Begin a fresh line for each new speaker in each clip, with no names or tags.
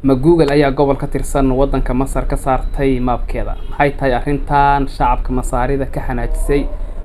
ma Google ayaa gobol ka tirsan waddanka Masar ka saartay maabkeeda. Maxay tahay arrintan shacabka Masaarida ka xanaajisay?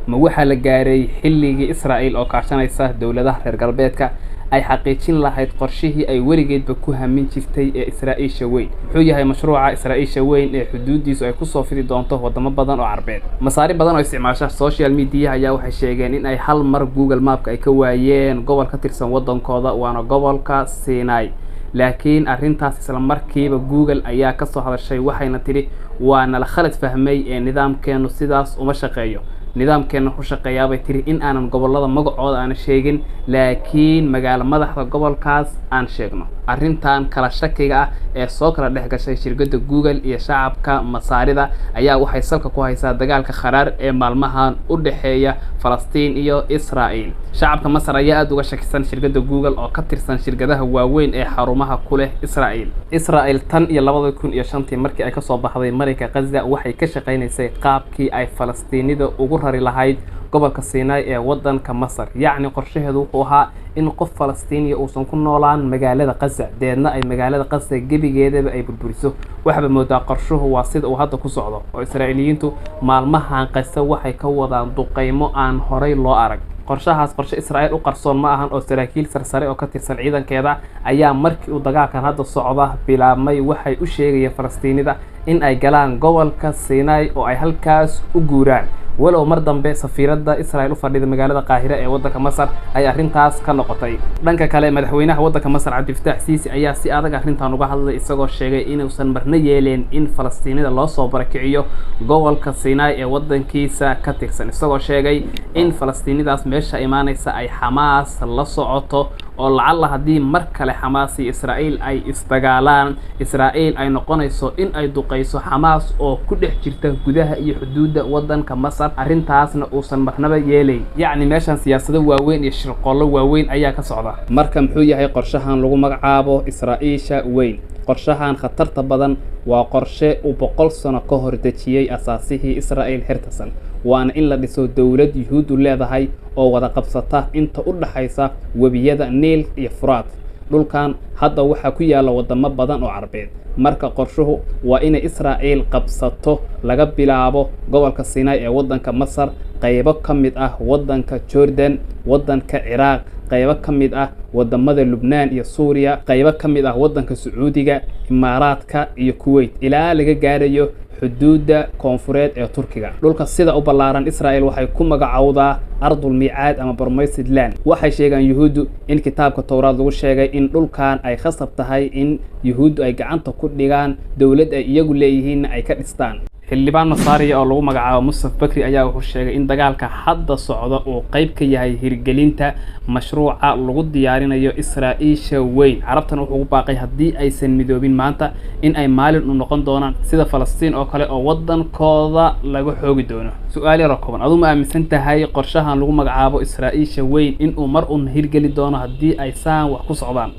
Ma waxa la gaaray xilligii Israa'iil oo kaashanaysa dawladaha reer galbeedka ay xaqiijin lahayd qorshihii ay weligeedba ku hamin jirtay ee Israa'iisha weyn? Wuxuu yahay mashruuca Israa'iisha weyn ee xuduudiisu ay ku soo fidi doonto wadamo badan oo Carbeed. Masaari badan oo isticmaasha social media ayaa waxay sheegeen in ay hal mar Google Map ay ka waayeen gobol ka tirsan waddankooda waana gobolka Sinai. laakiin arrintaas isla markiiba Google ayaa ka soo hadashay waxayna tiri waana la khalad fahmay ee nidaamkeenu sidaas uma shaqeeyo. nidaamkeena ku shaqeeyaa bay tiri in aanan gobolada magacooda aan sheegin laakiin magaalo madaxda gobolkaas aan sheegno. arrintan kala shakiga ah ee soo kala dhex gashay shirkadda Google iyo shacabka Masaarida ayaa waxay salka ku haysaa dagaalka kharaar ee maalmahan u dhaxeeya Falastiin iyo Israa'iil. shacabka Masar ayaa aad uga shakisan shirkadda Google oo ka tirsan shirkadaha waaweyn ee xarumaha ku leh Israa'iil tan iyo 2005 markii ay ka soo baxday Mareykanka Gaza waxay ka shaqeynaysay qaabkii ay Falastiinida ugu rari lahayd gobolka Sinai ee waddanka Masar. yacni qorshaheedu wuxuu ahaa in qof Falastiini uusan ku noolaan magaalada Gaza deedna ay magaalada Gaza gebigeedaba ay burburiso. waxba moodaa qorshuhu waa sida uu hadda ku socdo oo Israa'iiliyiintu maalmahan Gaza waxay ka wadaan duqeymo aan horay loo arag. qorshahaas qorshe Israa'iil u qarsoon ma ahan oo saraakiil sarsare oo ka tirsan ciidankeeda ayaa markii uu dagaalkan hadda socda bilaabmay waxay u sheegayeen Falastiinida in ay galaan gobolka Sinai oo ay halkaas u guuraan. walow mar dambe safiiradda Israa'iil u fadhida magaalada Qaahira ee waddanka Masar ay arrintaas ka noqotay. dhanka kale madaxweynaha waddanka Masar Cabdi Fataax Siisi ayaa si adag arrintan uga hadlay isagoo sheegay inuusan marna yeeleen in Falastiinida loo soo barakiciyo gobolka Sinai ee waddankiisa ka tirsan isagoo sheegay in Falastiinidaas meesha imaanaysa ay Xamaas la socoto oo lacalla haddii mar kale Xamaas iyo Israa'iil ay isdagaalaan Israa'iil ay noqonayso in ay duqeyso Xamaas oo ku dhex jirta gudaha iyo xuduudda waddanka Masar. arrintaasna uusan marnaba yeelayn. yacni meeshan siyaasado waaweyn iyo shirqoollo waaweyn ayaa ka socda. marka muxuu yahay qorshahan lagu magacaabo Israa'iisha weyn? qorshahan khatarta badan waa qorshe uu 100 sano ka hor dejiyay asaasihii Israa'iil Xirtasan waana in la dhiso dawlad Yuhuudu leedahay oo wada qabsata inta u dhaxaysa webiyada Niil iyo Furaat. dhulkan hadda waxaa ku yaala wadamo badan oo Carbeed. marka qorshuhu waa in Israa'iil qabsato laga bilaabo gobolka Sinai ee waddanka Masar, qaybo ka mid ah waddanka Jordan, waddanka Ciraaq, qaybo ka mid ah wadamada Lubnaan iyo Suuriya, qaybo ka mid ah waddanka Sacuudiga, Imaaraadka iyo Kuwait ilaa laga gaarayo xuduudda koonfureed ee Turkiga. dhulka sida u ballaaran Israa'iil waxay ku magacowdaa Ardul Miicaad ama Promised Land. waxay sheegaan Yuhuuddu in kitaabka Tawraad lagu sheegay in dhulkan ay khasab tahay in Yuhuuddu ay gacanta ku dhigaan dawlad ay iyagu leeyihiin ay ka dhistaan. xildhibaan Masaari oo lagu magacaabo Mustaf Bakri ayaa wuxuu sheegay in dagaalka hadda socda uu qayb ka yahay hirgelinta mashruuca lagu diyaarinayo Israa'iisha weyn. carabtan wuxuu u baaqay haddii aysan midoobin maanta in ay maalin u noqon doonaan sida Falastiin oo kale oo waddankooda lagu xoogi doono. su'aal yar oo kooban, aduu ma aaminsan tahay qorshahan lagu magacaabo Israa'iisha weyn in uu mar un hirgeli doono haddii ay saan wax ku socdaan?